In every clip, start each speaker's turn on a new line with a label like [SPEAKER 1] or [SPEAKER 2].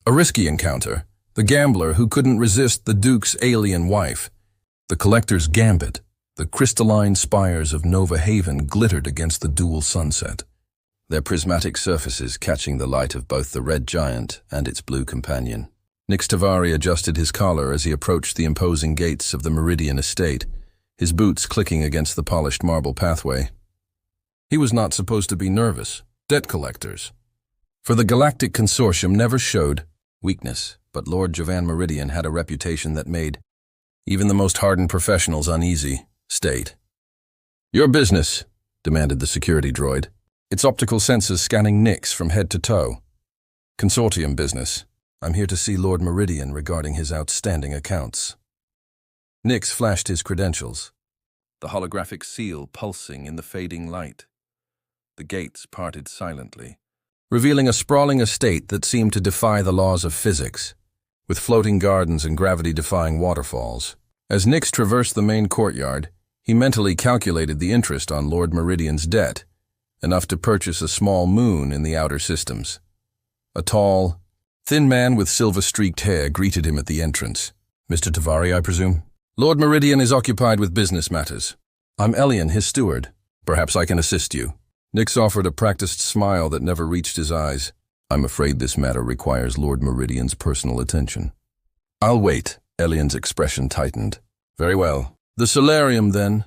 [SPEAKER 1] A risky encounter, the gambler who couldn't resist the Duke's alien wife. The collector's gambit, the crystalline spires of Nova Haven glittered against the dual sunset, their prismatic surfaces catching the light of both the red giant and its blue companion. Nix Tavari adjusted his collar as he approached the imposing gates of the Meridian estate, his boots clicking against the polished marble pathway. He was not supposed to be nervous. Debt collectors. For the Galactic Consortium never showed weakness, but Lord Jovan Meridian had a reputation that made even the most hardened professionals uneasy. State. Your business, demanded the security droid, its optical sensors scanning Nix from head to toe. Consortium business. I'm here to see Lord Meridian regarding his outstanding accounts. Nix flashed his credentials, the holographic seal pulsing in the fading light. The gates parted silently, revealing a sprawling estate that seemed to defy the laws of physics, with floating gardens and gravity-defying waterfalls. As Nix traversed the main courtyard, he mentally calculated the interest on Lord Meridian's debt, enough to purchase a small moon in the outer systems. A tall, thin man with silver-streaked hair greeted him at the entrance. Mr. Tavari, I presume? Lord Meridian is occupied with business matters. I'm Elian, his steward. Perhaps I can assist you. Nix offered a practiced smile that never reached his eyes. I'm afraid this matter requires Lord Meridian's personal attention. I'll wait. Elian's expression tightened. Very well. The solarium, then.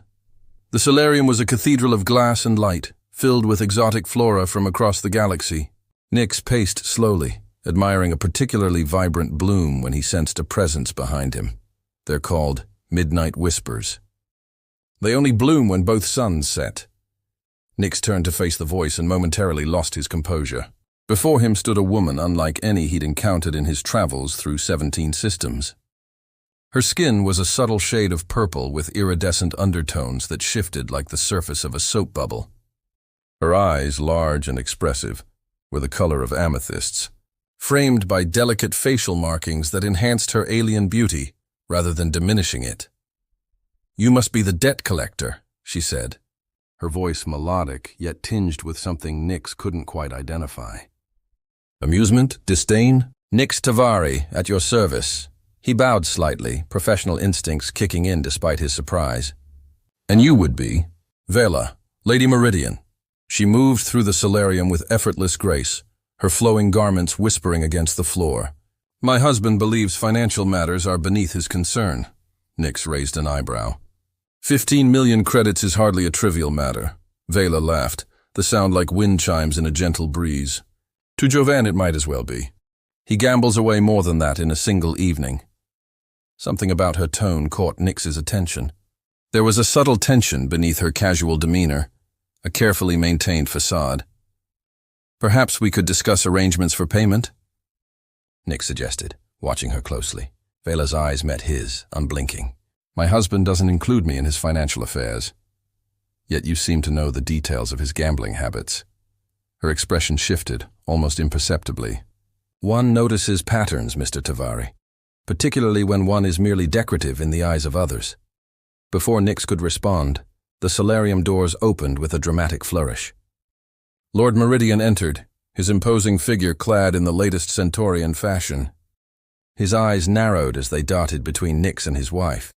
[SPEAKER 1] The solarium was a cathedral of glass and light, filled with exotic flora from across the galaxy. Nix paced slowly, admiring a particularly vibrant bloom when he sensed a presence behind him. They're called midnight whispers. They only bloom when both suns set. Nix turned to face the voice and momentarily lost his composure. Before him stood a woman unlike any he'd encountered in his travels through 17 systems. Her skin was a subtle shade of purple with iridescent undertones that shifted like the surface of a soap bubble. Her eyes, large and expressive, were the color of amethysts, framed by delicate facial markings that enhanced her alien beauty rather than diminishing it. You must be the debt collector, she said, her voice melodic yet tinged with something Nix couldn't quite identify. Amusement? Disdain? Nix Tavari, at your service. He bowed slightly, professional instincts kicking in despite his surprise. And you would be? Vela, Lady Meridian. She moved through the solarium with effortless grace, her flowing garments whispering against the floor. My husband believes financial matters are beneath his concern. Nix raised an eyebrow. 15 million credits is hardly a trivial matter. Vela laughed, the sound like wind chimes in a gentle breeze. To Jovan it might as well be. He gambles away more than that in a single evening. Something about her tone caught Nix's attention. There was a subtle tension beneath her casual demeanor, a carefully maintained facade. Perhaps we could discuss arrangements for payment? Nix suggested, watching her closely. Vela's eyes met his, unblinking. My husband doesn't include me in his financial affairs. Yet you seem to know the details of his gambling habits. Her expression shifted, almost imperceptibly. One notices patterns, Mr. Tavari, particularly when one is merely decorative in the eyes of others. Before Nix could respond, the solarium doors opened with a dramatic flourish. Lord Meridian entered, his imposing figure clad in the latest Centaurian fashion. His eyes narrowed as they darted between Nix and his wife.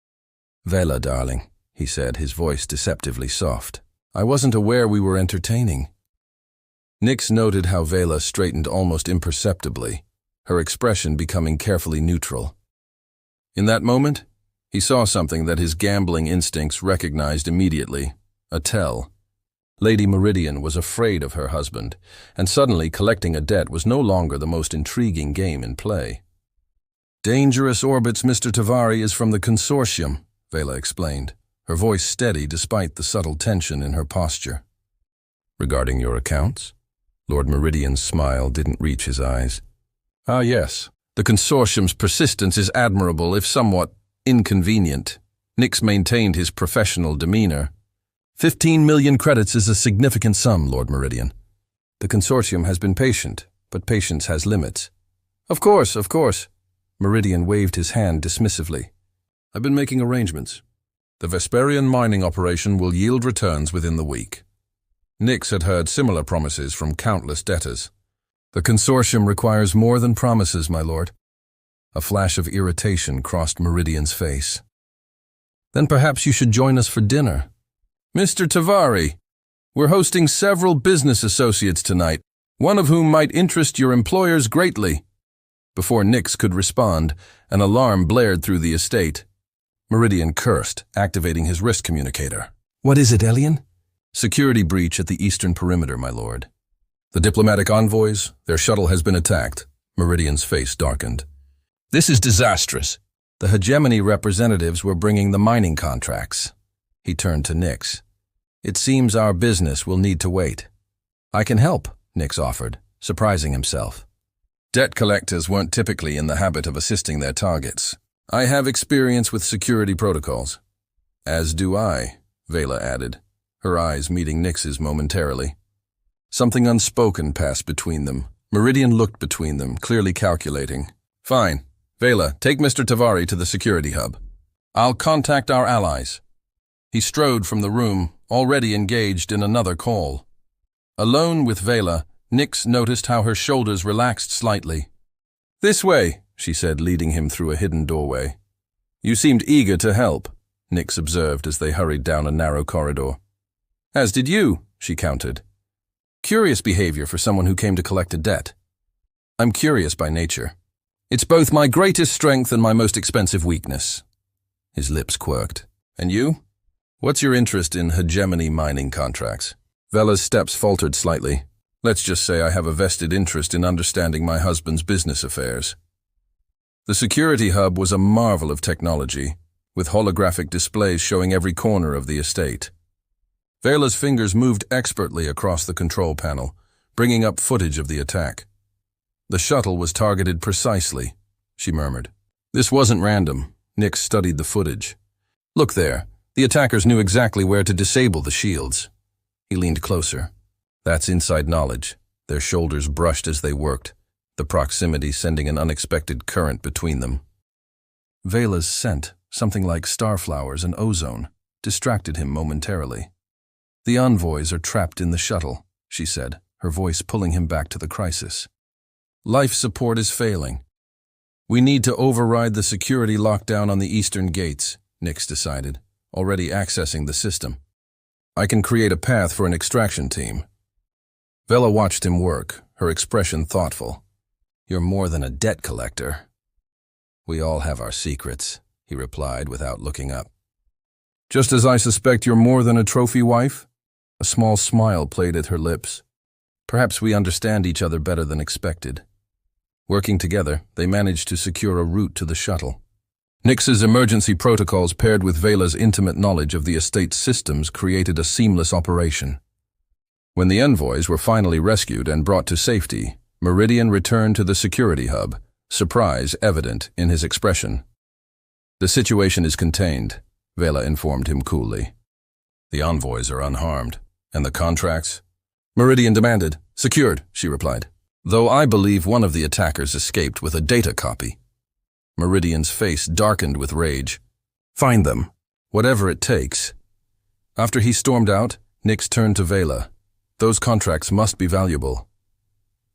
[SPEAKER 1] Vela, darling, he said, his voice deceptively soft. I wasn't aware we were entertaining. Nix noted how Vela straightened almost imperceptibly, her expression becoming carefully neutral. In that moment, he saw something that his gambling instincts recognized immediately, a tell. Lady Meridian was afraid of her husband, and suddenly collecting a debt was no longer the most intriguing game in play. Dangerous orbits, Mr. Tavari, is from the Consortium, Vela explained, her voice steady despite the subtle tension in her posture. Regarding your accounts? Lord Meridian's smile didn't reach his eyes. Ah, yes. The Consortium's persistence is admirable, if somewhat inconvenient. Nix maintained his professional demeanor. 15 million credits is a significant sum, Lord Meridian. The Consortium has been patient, but patience has limits. Of course. Meridian waved his hand dismissively. I've been making arrangements. The Vesperian mining operation will yield returns within the week. Nix had heard similar promises from countless debtors. The consortium requires more than promises, my lord. A flash of irritation crossed Meridian's face. Then perhaps you should join us for dinner. Mr. Tavari, we're hosting several business associates tonight, one of whom might interest your employers greatly. Before Nix could respond, an alarm blared through the estate. Meridian cursed, activating his wrist communicator. What is it, Elian? Security breach at the eastern perimeter, my lord. The diplomatic envoys, their shuttle has been attacked. Meridian's face darkened. This is disastrous. The hegemony representatives were bringing the mining contracts. He turned to Nix. It seems our business will need to wait. I can help, Nix offered, surprising himself. Debt collectors weren't typically in the habit of assisting their targets. I have experience with security protocols. As do I, Vela added, her eyes meeting Nix's momentarily. Something unspoken passed between them. Meridian looked between them, clearly calculating. Fine. Vela, take Mr. Tavari to the security hub. I'll contact our allies. He strode from the room, already engaged in another call. Alone with Vela, Nix noticed how her shoulders relaxed slightly. This way, she said, leading him through a hidden doorway. You seemed eager to help, Nix observed as they hurried down a narrow corridor. As did you, she countered. Curious behavior for someone who came to collect a debt. I'm curious by nature. It's both my greatest strength and my most expensive weakness. His lips quirked. And you? What's your interest in hegemony mining contracts? Vela's steps faltered slightly. Let's just say I have a vested interest in understanding my husband's business affairs. The security hub was a marvel of technology, with holographic displays showing every corner of the estate. Vela's fingers moved expertly across the control panel, bringing up footage of the attack. The shuttle was targeted precisely, she murmured. This wasn't random. Nix studied the footage. Look there. The attackers knew exactly where to disable the shields. He leaned closer. That's inside knowledge. Their shoulders brushed as they worked, the proximity sending an unexpected current between them. Vela's scent, something like starflowers and ozone, distracted him momentarily. The envoys are trapped in the shuttle, she said, her voice pulling him back to the crisis. Life support is failing. We need to override the security lockdown on the eastern gates, Nix decided, already accessing the system. I can create a path for an extraction team. Vela watched him work, her expression thoughtful. You're more than a debt collector. We all have our secrets, he replied without looking up. Just as I suspect you're more than a trophy wife? A small smile played at her lips. Perhaps we understand each other better than expected. Working together, they managed to secure a route to the shuttle. Nix's emergency protocols paired with Vela's intimate knowledge of the estate's systems created a seamless operation. When the envoys were finally rescued and brought to safety, Meridian returned to the security hub, surprise evident in his expression. The situation is contained, Vela informed him coolly. The envoys are unharmed, and the contracts? Meridian demanded. Secured, she replied. Though I believe one of the attackers escaped with a data copy. Meridian's face darkened with rage. Find them, whatever it takes. After he stormed out, Nix turned to Vela. Those contracts must be valuable.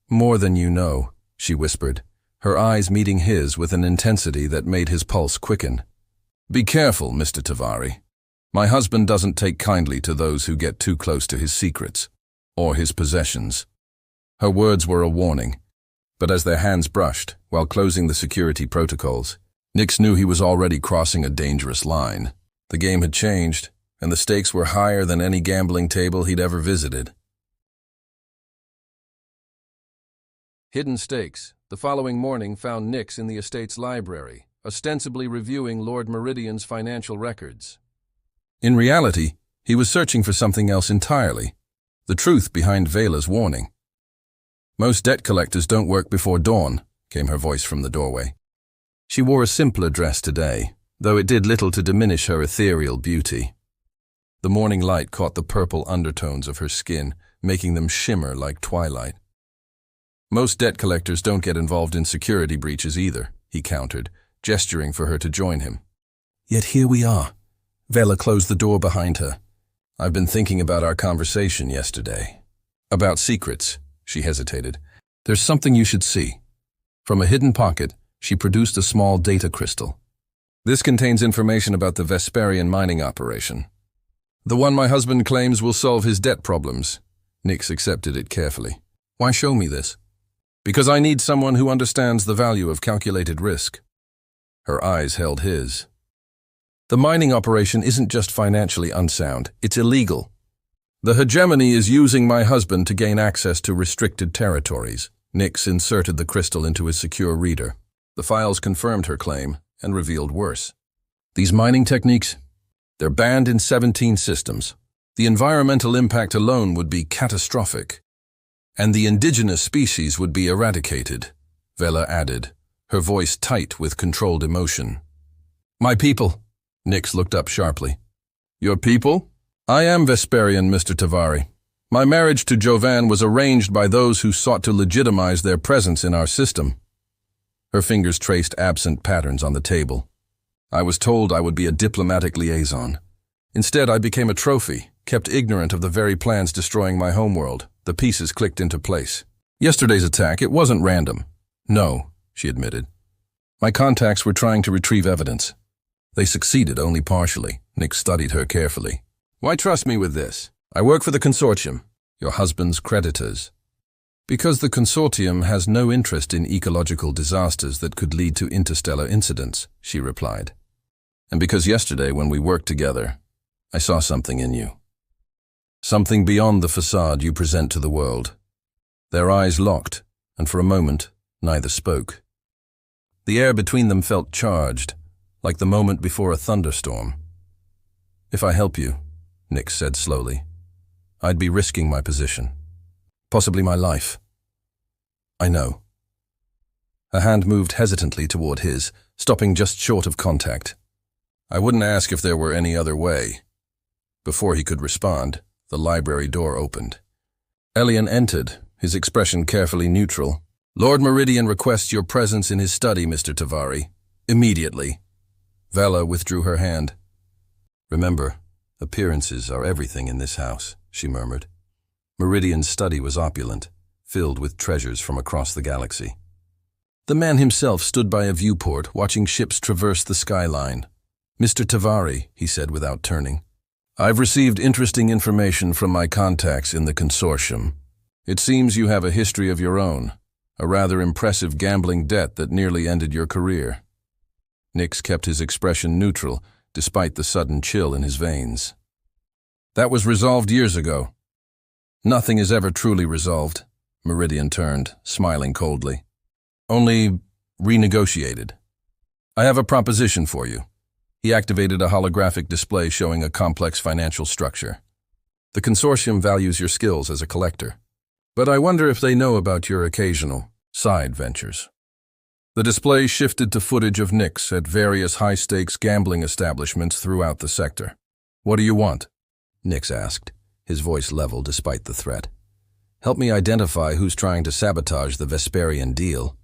[SPEAKER 1] More than you know, she whispered, her eyes meeting his with an intensity that made his pulse quicken. Be careful, Mr. Tavari. My husband doesn't take kindly to those who get too close to his secrets, or his possessions. Her words were a warning, but as their hands brushed, while closing the security protocols, Nix knew he was already crossing a dangerous line. The game had changed, and the stakes were higher than any gambling table he'd ever visited. Hidden stakes. The following morning found Nix in the estate's library, ostensibly reviewing Lord Meridian's financial records. In reality, he was searching for something else entirely, the truth behind Vela's warning. Most debt collectors don't work before dawn, came her voice from the doorway. She wore a simpler dress today, though it did little to diminish her ethereal beauty. The morning light caught the purple undertones of her skin, making them shimmer like twilight. Most debt collectors don't get involved in security breaches either, he countered, gesturing for her to join him. Yet here we are. Vela closed the door behind her. I've been thinking about our conversation yesterday. About secrets. She hesitated. There's something you should see. From a hidden pocket, she produced a small data crystal. This contains information about the Vesperian mining operation. The one my husband claims will solve his debt problems. Nix accepted it carefully. Why show me this? Because I need someone who understands the value of calculated risk. Her eyes held his. The mining operation isn't just financially unsound, it's illegal. The hegemony is using my husband to gain access to restricted territories. Nix inserted the crystal into his secure reader. The files confirmed her claim and revealed worse. These mining techniques, they're banned in 17 systems. The environmental impact alone would be catastrophic. And the indigenous species would be eradicated, Vela added, her voice tight with controlled emotion. My people, Nix looked up sharply. Your people? I am Vesperian, Mr. Tavari. My marriage to Jovan was arranged by those who sought to legitimize their presence in our system. Her fingers traced absent patterns on the table. I was told I would be a diplomatic liaison. Instead, I became a trophy, kept ignorant of the very plans destroying my homeworld. The pieces clicked into place. Yesterday's attack, it wasn't random. No, she admitted. My contacts were trying to retrieve evidence. They succeeded only partially. Nix studied her carefully. Why trust me with this? I work for the consortium, your husband's creditors. Because the consortium has no interest in ecological disasters that could lead to interstellar incidents, she replied. And because yesterday, when we worked together, I saw something in you. Something beyond the facade you present to the world. Their eyes locked, and for a moment, neither spoke. The air between them felt charged, like the moment before a thunderstorm. If I help you, Nix said slowly, I'd be risking my position. Possibly my life. I know. Her hand moved hesitantly toward his, stopping just short of contact. I wouldn't ask if there were any other way. Before he could respond, the library door opened. Elian entered, his expression carefully neutral. Lord Meridian requests your presence in his study, Mr. Tavari. Immediately. Vela withdrew her hand. Remember, appearances are everything in this house, she murmured. Meridian's study was opulent, filled with treasures from across the galaxy. The man himself stood by a viewport, watching ships traverse the skyline. Mr. Tavari, he said without turning. I've received interesting information from my contacts in the consortium. It seems you have a history of your own, a rather impressive gambling debt that nearly ended your career. Nix kept his expression neutral, despite the sudden chill in his veins. That was resolved years ago. Nothing is ever truly resolved, Meridian turned, smiling coldly. Only renegotiated. I have a proposition for you. He activated a holographic display showing a complex financial structure. The consortium values your skills as a collector, but I wonder if they know about your occasional side ventures. The display shifted to footage of Nix at various high-stakes gambling establishments throughout the sector. What do you want? Nix asked, his voice level despite the threat. Help me identify who's trying to sabotage the Vesperian deal,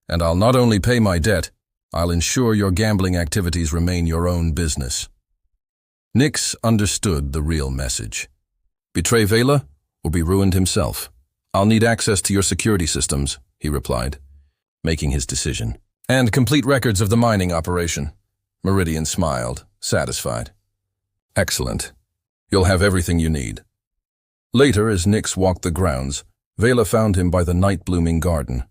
[SPEAKER 1] and I'll not only pay my debt, I'll ensure your gambling activities remain your own business. Nix understood the real message. Betray Vela or be ruined himself. I'll need access to your security systems, he replied, making his decision. And complete records of the mining operation. Meridian smiled, satisfied. Excellent. You'll have everything you need. Later, as Nix walked the grounds, Vela found him by the night-blooming garden.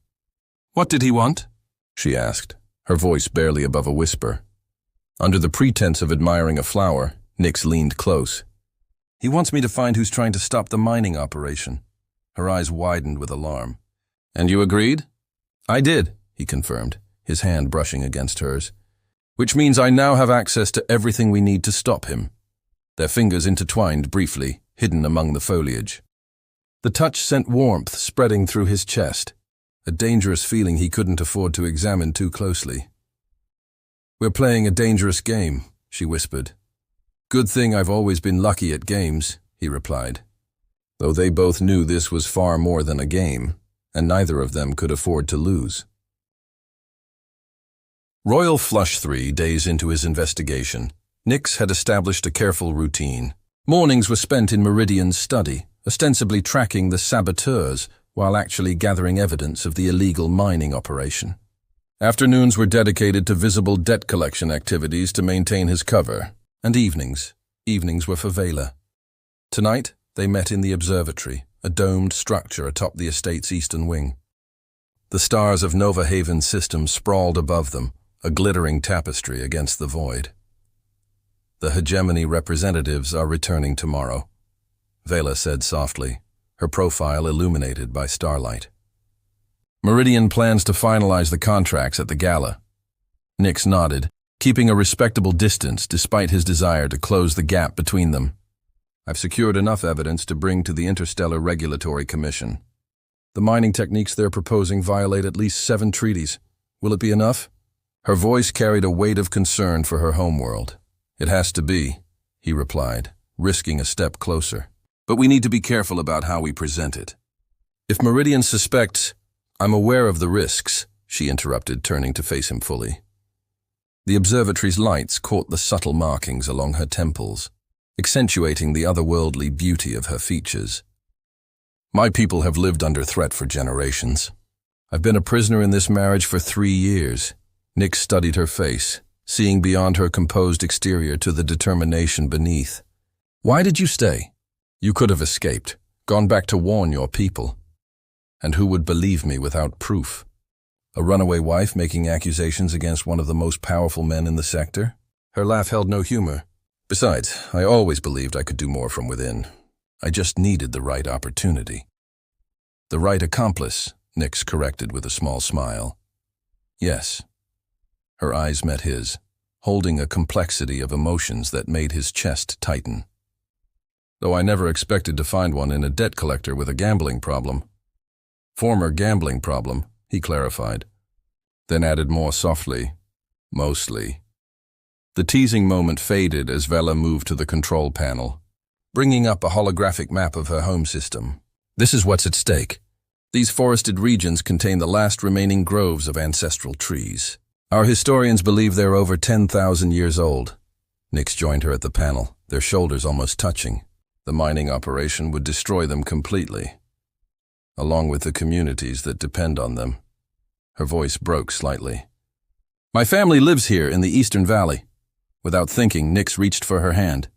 [SPEAKER 1] What did he want? She asked, her voice barely above a whisper. Under the pretense of admiring a flower, Nix leaned close. He wants me to find who's trying to stop the mining operation. Her eyes widened with alarm. And you agreed? I did, he confirmed, his hand brushing against hers. Which means I now have access to everything we need to stop him. Their fingers intertwined briefly, hidden among the foliage. The touch sent warmth spreading through his chest, a dangerous feeling he couldn't afford to examine too closely. We're playing a dangerous game, she whispered. Good thing I've always been lucky at games, he replied. Though they both knew this was far more than a game, and neither of them could afford to lose. Royal Flush 3 days into his investigation, Nix had established a careful routine. Mornings were spent in Meridian's study, ostensibly tracking the saboteurs, while actually gathering evidence of the illegal mining operation. Afternoons were dedicated to visible debt collection activities to maintain his cover, and evenings were for Vela. Tonight, they met in the observatory, a domed structure atop the estate's eastern wing. The stars of Nova Haven's system sprawled above them, a glittering tapestry against the void. "The hegemony representatives are returning tomorrow," Vela said softly, her profile illuminated by starlight. "Meridian plans to finalize the contracts at the gala." Nix nodded, keeping a respectable distance despite his desire to close the gap between them. "I've secured enough evidence to bring to the Interstellar Regulatory Commission. The mining techniques they're proposing violate at least 7 treaties. Will it be enough?" Her voice carried a weight of concern for her homeworld. "It has to be," he replied, risking a step closer. "But we need to be careful about how we present it." "If Meridian suspects, I'm aware of the risks," she interrupted, turning to face him fully. The observatory's lights caught the subtle markings along her temples, accentuating the otherworldly beauty of her features. "My people have lived under threat for generations. I've been a prisoner in this marriage for 3 years. Nick studied her face, seeing beyond her composed exterior to the determination beneath. "Why did you stay? You could have escaped, gone back to warn your people. And who would believe me without proof? A runaway wife making accusations against one of the most powerful men in the sector?" Her laugh held no humor. "Besides, I always believed I could do more from within. I just needed the right opportunity." "The right accomplice," Nix corrected with a small smile. "Yes." Her eyes met his, holding a complexity of emotions that made his chest tighten. "Though I never expected to find one in a debt collector with a gambling problem." "Former gambling problem," he clarified, then added more softly, "mostly." The teasing moment faded as Vela moved to the control panel, bringing up a holographic map of her home system. "This is what's at stake. These forested regions contain the last remaining groves of ancestral trees. Our historians believe they're over 10,000 years old." Nix joined her at the panel, their shoulders almost touching. The mining operation would destroy them completely, along with the communities that depend on them. Her voice broke slightly. "My family lives here in the Eastern Valley." Without thinking, Nix reached for her hand.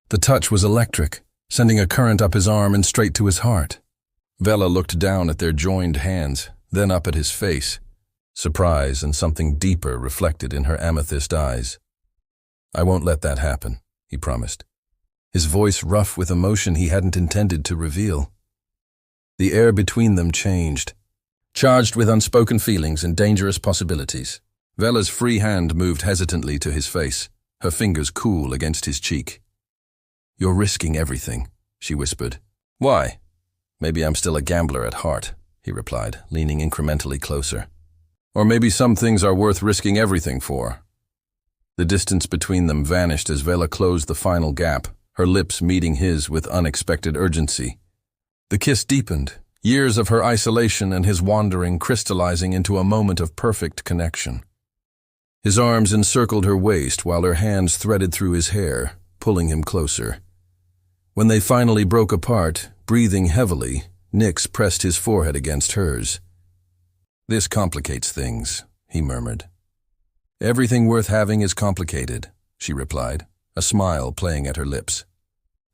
[SPEAKER 1] The touch was electric, sending a current up his arm and straight to his heart. Vela looked down at their joined hands, then up at his face, surprise and something deeper reflected in her amethyst eyes. "I won't let that happen," he promised, his voice rough with emotion he hadn't intended to reveal. The air between them changed, charged with unspoken feelings and dangerous possibilities. Vela's free hand moved hesitantly to his face, her fingers cool against his cheek. "You're risking everything," she whispered. "Why?" "Maybe I'm still a gambler at heart," he replied, leaning incrementally closer. "Or maybe some things are worth risking everything for." The distance between them vanished as Vela closed the final gap, her lips meeting his with unexpected urgency. The kiss deepened, years of her isolation and his wandering crystallizing into a moment of perfect connection. His arms encircled her waist while her hands threaded through his hair, pulling him closer. When they finally broke apart, breathing heavily, Nix pressed his forehead against hers. "This complicates things," he murmured. "Everything worth having is complicated," she replied, a smile playing at her lips.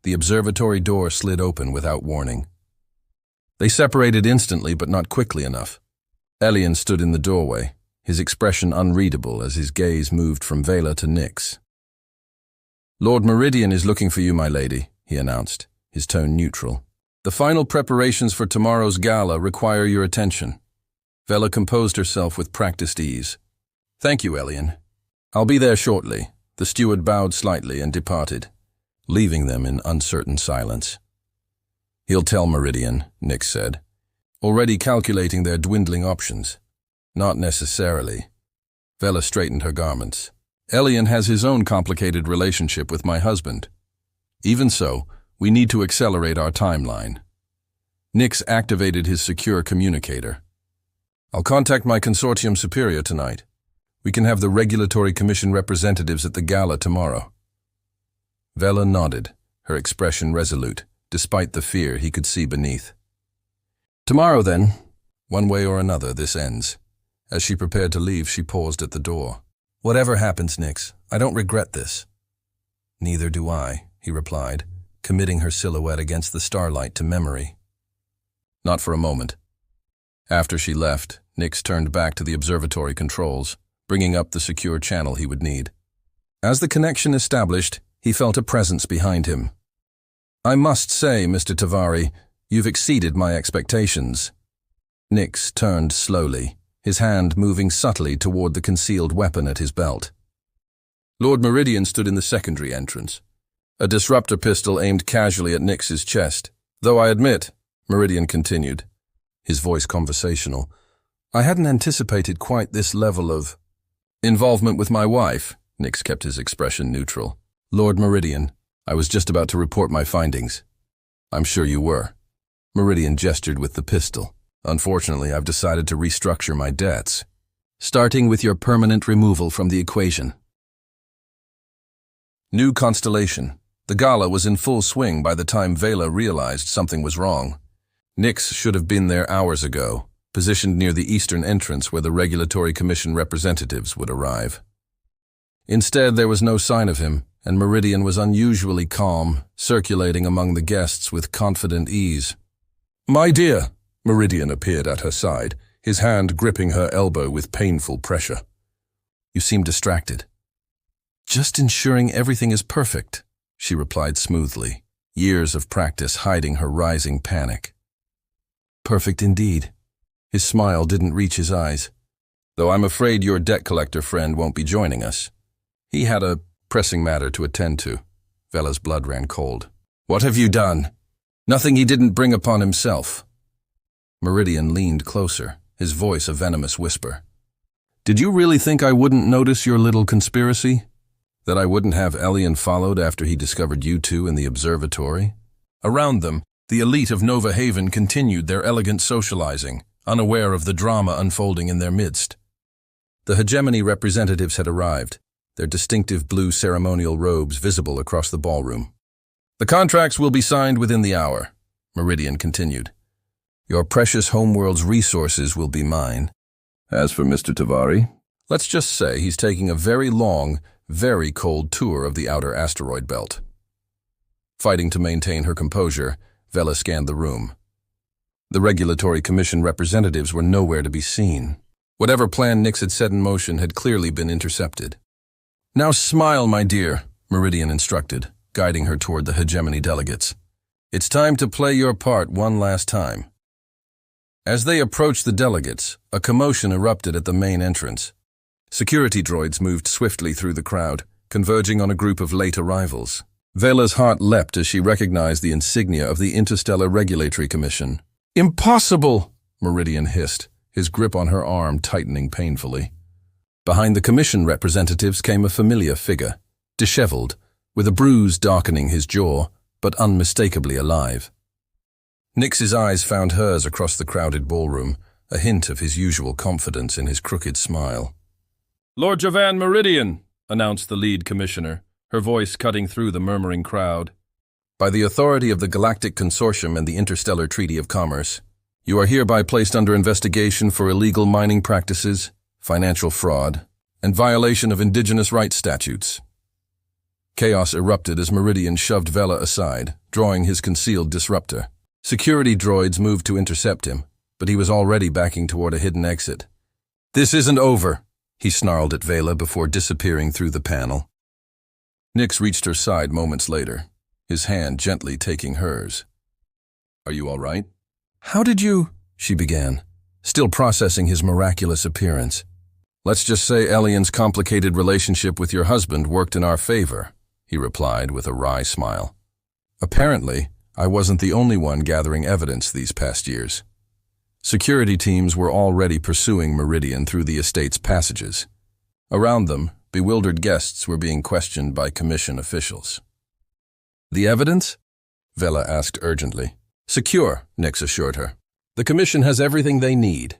[SPEAKER 1] The observatory door slid open without warning. They separated instantly but not quickly enough. Elian stood in the doorway, his expression unreadable as his gaze moved from Vela to Nix. "Lord Meridian is looking for you, my lady," he announced, his tone neutral. "The final preparations for tomorrow's gala require your attention." Vela composed herself with practiced ease. "Thank you, Elian. I'll be there shortly." The steward bowed slightly and departed, leaving them in uncertain silence. "He'll tell Meridian," Nix said, already calculating their dwindling options. "Not necessarily." Vela straightened her garments. "Elian has his own complicated relationship with my husband. Even so, we need to accelerate our timeline." Nix activated his secure communicator. "I'll contact my consortium superior tonight. We can have the Regulatory Commission representatives at the gala tomorrow." Vela nodded, her expression resolute, despite the fear he could see beneath. Tomorrow, then. One way or another, this ends. As she prepared to leave, she paused at the door. Whatever happens, Nix, I don't regret this. Neither do I, he replied, committing her silhouette against the starlight to memory. Not for a moment. After she left, Nix turned back to the observatory controls, bringing up the secure channel he would need. As the connection established, he felt a presence behind him. I must say, Mr. Tavari, you've exceeded my expectations. Nix turned slowly, his hand moving subtly toward the concealed weapon at his belt. Lord Meridian stood in the secondary entrance, a disruptor pistol aimed casually at Nix's chest. Though I admit, Meridian continued, his voice conversational, I hadn't anticipated quite this level of involvement with my wife. Nix kept his expression neutral. Lord Meridian, I was just about to report my findings. I'm sure you were. Meridian gestured with the pistol. Unfortunately, I've decided to restructure my debts, starting with your permanent removal from the equation. New constellation. The gala was in full swing by the time Vela realized something was wrong. Nix should have been there hours ago, positioned near the eastern entrance where the Regulatory Commission representatives would arrive. Instead, there was no sign of him, and Meridian was unusually calm, circulating among the guests with confident ease. My dear, Meridian appeared at her side, his hand gripping her elbow with painful pressure. You seem distracted. Just ensuring everything is perfect, she replied smoothly, years of practice hiding her rising panic. Perfect indeed. His smile didn't reach his eyes. Though I'm afraid your debt collector friend won't be joining us. He had a pressing matter to attend to. Vela's blood ran cold. What have you done? Nothing he didn't bring upon himself. Meridian leaned closer, his voice a venomous whisper. Did you really think I wouldn't notice your little conspiracy? That I wouldn't have Elian followed after he discovered you two in the observatory? Around them, the elite of Nova Haven continued their elegant socializing, unaware of the drama unfolding in their midst. The hegemony representatives had arrived, their distinctive blue ceremonial robes visible across the ballroom. The contracts will be signed within the hour, Meridian continued. Your precious homeworld's resources will be mine. As for Mr. Tavari, let's just say he's taking a very long, very cold tour of the outer asteroid belt. Fighting to maintain her composure, Vela scanned the room. The Regulatory Commission representatives were nowhere to be seen. Whatever plan Nix had set in motion had clearly been intercepted. Now smile, my dear, Meridian instructed, guiding her toward the hegemony delegates. It's time to play your part one last time. As they approached the delegates, a commotion erupted at the main entrance. Security droids moved swiftly through the crowd, converging on a group of late arrivals. Vela's heart leapt as she recognized the insignia of the Interstellar Regulatory Commission. Impossible! Meridian hissed, his grip on her arm tightening painfully. Behind the commission representatives came a familiar figure, disheveled, with a bruise darkening his jaw, but unmistakably alive. Nix's eyes found hers across the crowded ballroom, a hint of his usual confidence in his crooked smile. Lord Javan Meridian, announced the lead commissioner, her voice cutting through the murmuring crowd. By the authority of the Galactic Consortium and the Interstellar Treaty of Commerce, you are hereby placed under investigation for illegal mining practices, financial fraud, and violation of indigenous rights statutes. Chaos erupted as Meridian shoved Vela aside, drawing his concealed disruptor. Security droids moved to intercept him, but he was already backing toward a hidden exit. This isn't over, he snarled at Vela before disappearing through the panel. Nix reached her side moments later, his hand gently taking hers. Are you all right? How did you? She began, still processing his miraculous appearance. Let's just say Elian's complicated relationship with your husband worked in our favor, he replied with a wry smile. Apparently, I wasn't the only one gathering evidence these past years. Security teams were already pursuing Meridian through the estate's passages. Around them, bewildered guests were being questioned by commission officials. The evidence? Vela asked urgently. Secure, Nix assured her. The commission has everything they need.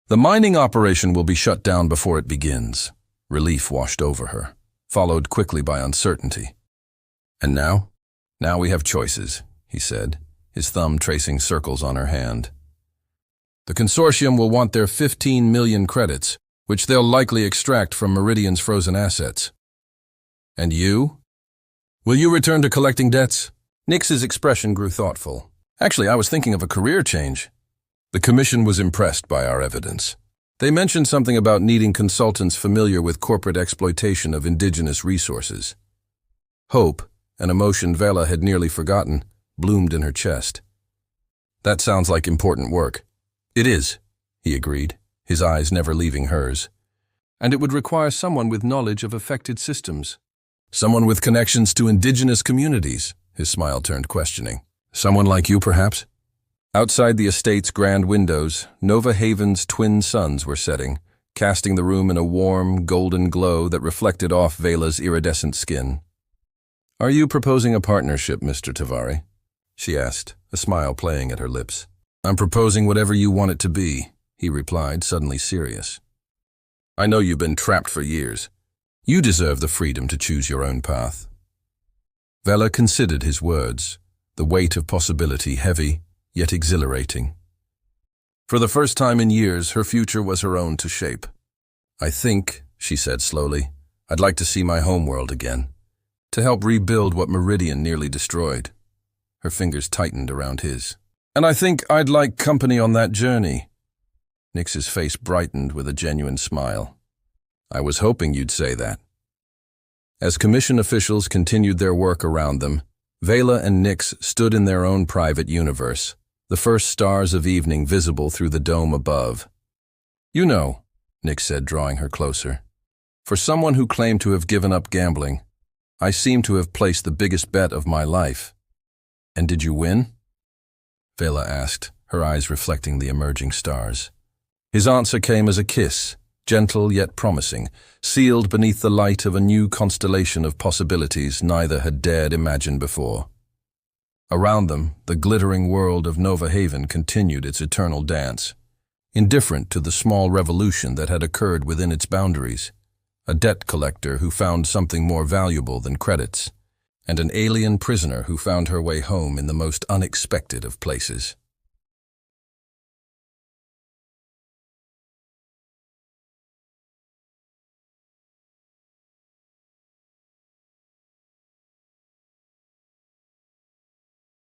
[SPEAKER 1] The mining operation will be shut down before it begins. Relief washed over her, followed quickly by uncertainty. And now? Now we have choices, he said, his thumb tracing circles on her hand. The consortium will want their 15 million credits, which they'll likely extract from Meridian's frozen assets. And you? Will you return to collecting debts? Nix's expression grew thoughtful. Actually, I was thinking of a career change. The commission was impressed by our evidence. They mentioned something about needing consultants familiar with corporate exploitation of indigenous resources. Hope, an emotion Vela had nearly forgotten, bloomed in her chest. That sounds like important work. It is, he agreed, his eyes never leaving hers. And it would require someone with knowledge of affected systems. Someone with connections to indigenous communities, his smile turned questioning. Someone like you, perhaps? Outside the estate's grand windows, Nova Haven's twin suns were setting, casting the room in a warm, golden glow that reflected off Vela's iridescent skin. Are you proposing a partnership, Mr. Tavari? She asked, a smile playing at her lips. I'm proposing whatever you want it to be, he replied, suddenly serious. I know you've been trapped for years. You deserve the freedom to choose your own path. Vela considered his words, the weight of possibility heavy, yet exhilarating. For the first time in years, her future was her own to shape. I think, she said slowly, I'd like to see my homeworld again, to help rebuild what Meridian nearly destroyed. Her fingers tightened around his. And I think I'd like company on that journey. Nix's face brightened with a genuine smile. I was hoping you'd say that. As commission officials continued their work around them, Vela and Nix stood in their own private universe, the first stars of evening visible through the dome above. You know, Nix said, drawing her closer, for someone who claimed to have given up gambling, I seem to have placed the biggest bet of my life. And did you win? Vela asked, her eyes reflecting the emerging stars. His answer came as a kiss, gentle yet promising, sealed beneath the light of a new constellation of possibilities neither had dared imagine before. Around them, the glittering world of Nova Haven continued its eternal dance, indifferent to the small revolution that had occurred within its boundaries, a debt collector who found something more valuable than credits, and an alien prisoner who found her way home in the most unexpected of places.